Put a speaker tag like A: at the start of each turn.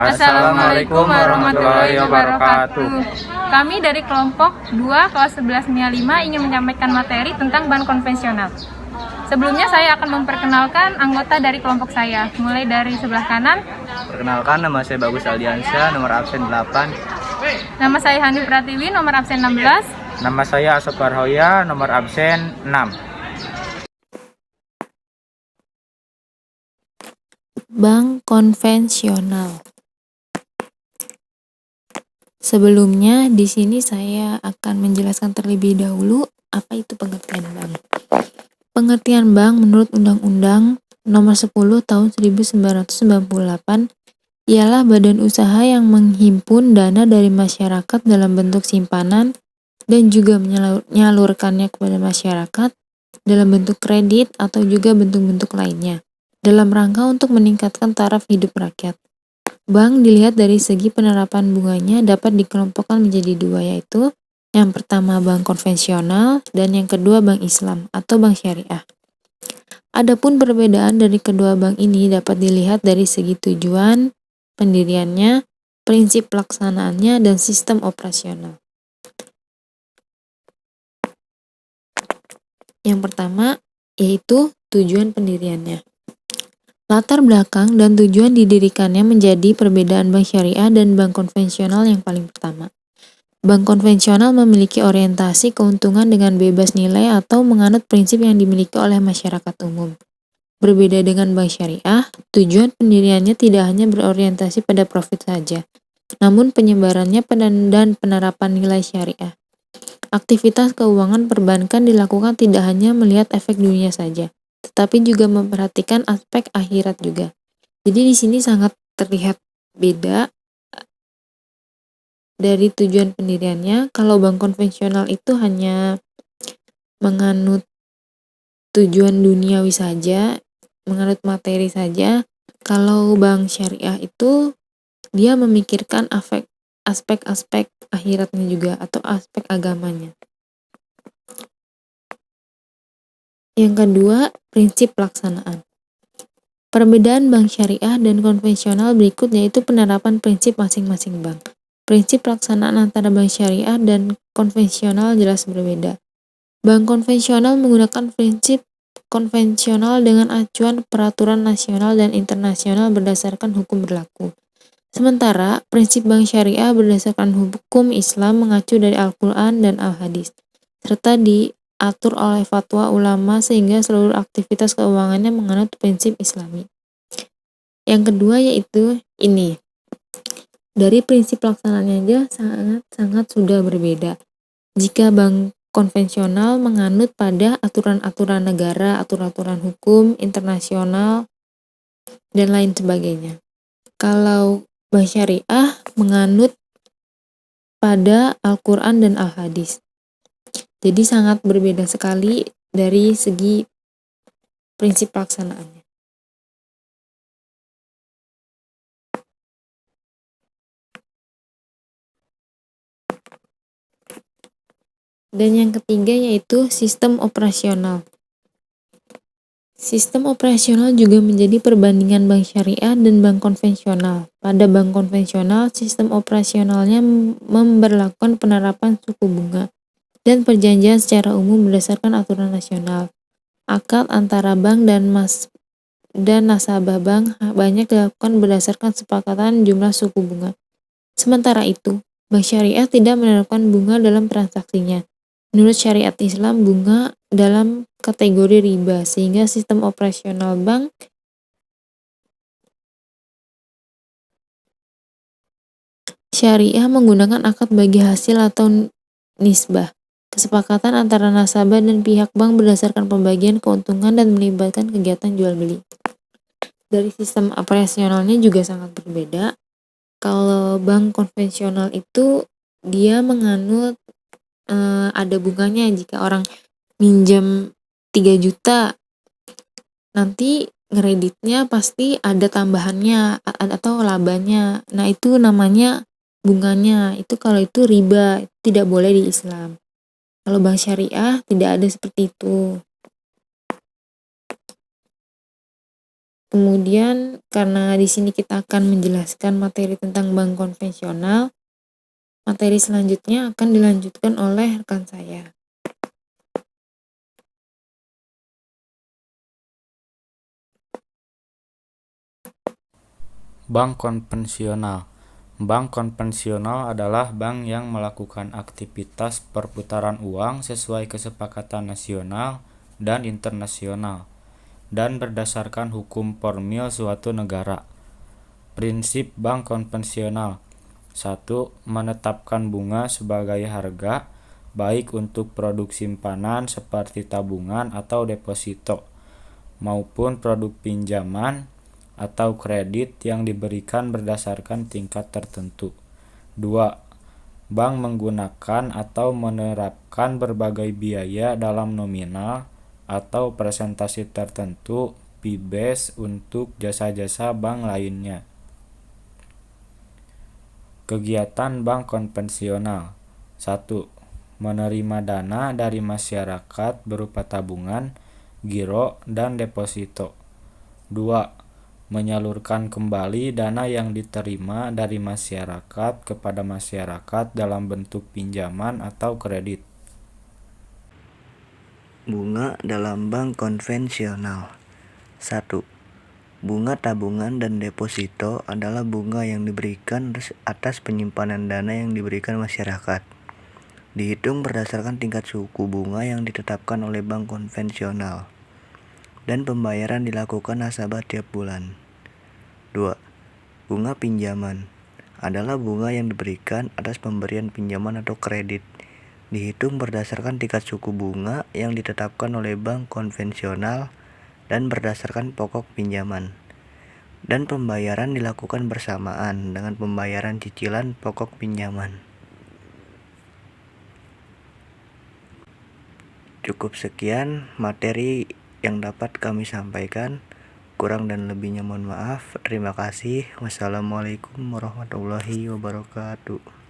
A: Assalamualaikum warahmatullahi wabarakatuh.
B: Kami dari kelompok 2 kelas 11-5 ingin menyampaikan materi tentang bank konvensional. Sebelumnya saya akan memperkenalkan anggota dari kelompok saya, mulai dari sebelah kanan.
A: Perkenalkan, nama saya Bagus Aldiansyah, nomor absen 8.
B: Nama saya Hani Pratiwi, nomor absen 16.
A: Nama saya Asop Parhoya, nomor absen 6.
C: Bank konvensional. Sebelumnya, di sini saya akan menjelaskan terlebih dahulu apa itu pengertian bank. Pengertian bank menurut Undang-Undang Nomor 10 Tahun 1998 ialah badan usaha yang menghimpun dana dari masyarakat dalam bentuk simpanan dan juga menyalurkannya kepada masyarakat dalam bentuk kredit atau juga bentuk-bentuk lainnya, dalam rangka untuk meningkatkan taraf hidup rakyat. Bank dilihat dari segi penerapan bunganya dapat dikelompokkan menjadi dua, yaitu yang pertama bank konvensional dan yang kedua bank Islam atau bank syariah. Adapun perbedaan dari kedua bank ini dapat dilihat dari segi tujuan, pendiriannya, prinsip pelaksanaannya, dan sistem operasional. Yang pertama yaitu tujuan pendiriannya. Latar belakang dan tujuan didirikannya menjadi perbedaan bank syariah dan bank konvensional yang paling pertama. Bank konvensional memiliki orientasi keuntungan dengan bebas nilai atau menganut prinsip yang dimiliki oleh masyarakat umum. Berbeda dengan bank syariah, tujuan pendiriannya tidak hanya berorientasi pada profit saja, namun penyebarannya dan penerapan nilai syariah. Aktivitas keuangan perbankan dilakukan tidak hanya melihat efek dunia saja, tetapi juga memperhatikan aspek akhirat juga. Jadi di sini sangat terlihat beda dari tujuan pendiriannya. Kalau bank konvensional itu hanya menganut tujuan duniawi saja, menganut materi saja. Kalau bank syariah itu dia memikirkan aspek-aspek akhiratnya juga atau aspek agamanya. Yang kedua, prinsip pelaksanaan. Perbedaan bank syariah dan konvensional berikut yaitu penerapan prinsip masing-masing bank. Prinsip pelaksanaan antara bank syariah dan konvensional jelas berbeda. Bank konvensional menggunakan prinsip konvensional dengan acuan peraturan nasional dan internasional berdasarkan hukum berlaku. Sementara prinsip bank syariah berdasarkan hukum Islam mengacu dari Al-Quran dan Al-Hadis, serta diatur oleh fatwa ulama sehingga seluruh aktivitas keuangannya menganut prinsip Islami. Yang kedua yaitu ini. Dari prinsip pelaksanaannya aja sangat sudah berbeda. Jika bank konvensional menganut pada aturan-aturan negara, aturan-aturan hukum internasional, dan lain sebagainya. Kalau bank syariah menganut pada Al-Quran dan Al-Hadis. Jadi sangat berbeda sekali dari segi prinsip pelaksanaannya. Dan yang ketiga yaitu sistem operasional. Sistem operasional juga menjadi perbandingan bank syariah dan bank konvensional. Pada bank konvensional, sistem operasionalnya memberlakukan penerapan suku bunga dan perjanjian secara umum berdasarkan aturan nasional. Akad antara bank dan nasabah bank banyak dilakukan berdasarkan kesepakatan jumlah suku bunga. Sementara itu, bank syariah tidak menerapkan bunga dalam transaksinya. Menurut syariat Islam, bunga dalam kategori riba, sehingga sistem operasional bank syariah menggunakan akad bagi hasil atau nisbah, kesepakatan antara nasabah dan pihak bank berdasarkan pembagian keuntungan dan melibatkan kegiatan jual beli. Dari sistem operasionalnya juga sangat berbeda. Kalau bank konvensional itu dia menganut ada bunganya. Jika orang minjam 3 juta, nanti ngereditnya pasti ada tambahannya atau labanya. Nah itu namanya bunganya. Itu kalau itu riba, tidak boleh di Islam. Kalau bank syariah tidak ada seperti itu. Kemudian karena di sini kita akan menjelaskan materi tentang bank konvensional, materi selanjutnya akan dilanjutkan oleh rekan saya.
D: Bank konvensional. Bank konvensional adalah bank yang melakukan aktivitas perputaran uang sesuai kesepakatan nasional dan internasional dan berdasarkan hukum formil suatu negara. Prinsip bank konvensional: 1. Menetapkan bunga sebagai harga, baik untuk produk simpanan seperti tabungan atau deposito, maupun produk pinjaman atau kredit yang diberikan berdasarkan tingkat tertentu. 2. Bank menggunakan atau menerapkan berbagai biaya dalam nominal atau persentase tertentu fee base untuk jasa-jasa bank lainnya. Kegiatan bank konvensional: 1. Menerima dana dari masyarakat berupa tabungan, giro, dan deposito. 2. Menyalurkan kembali dana yang diterima dari masyarakat kepada masyarakat dalam bentuk pinjaman atau kredit.
E: Bunga dalam bank konvensional. 1. Bunga tabungan dan deposito adalah bunga yang diberikan atas penyimpanan dana yang diberikan masyarakat. Dihitung berdasarkan tingkat suku bunga yang ditetapkan oleh bank konvensional, dan pembayaran dilakukan nasabah tiap bulan. 2. Bunga pinjaman adalah bunga yang diberikan atas pemberian pinjaman atau kredit. Dihitung berdasarkan tingkat suku bunga yang ditetapkan oleh bank konvensional dan berdasarkan pokok pinjaman. Dan pembayaran dilakukan bersamaan dengan pembayaran cicilan pokok pinjaman. Cukup sekian materi yang dapat kami sampaikan. Kurang dan lebihnya mohon maaf. Terima kasih. Wassalamualaikum warahmatullahi wabarakatuh.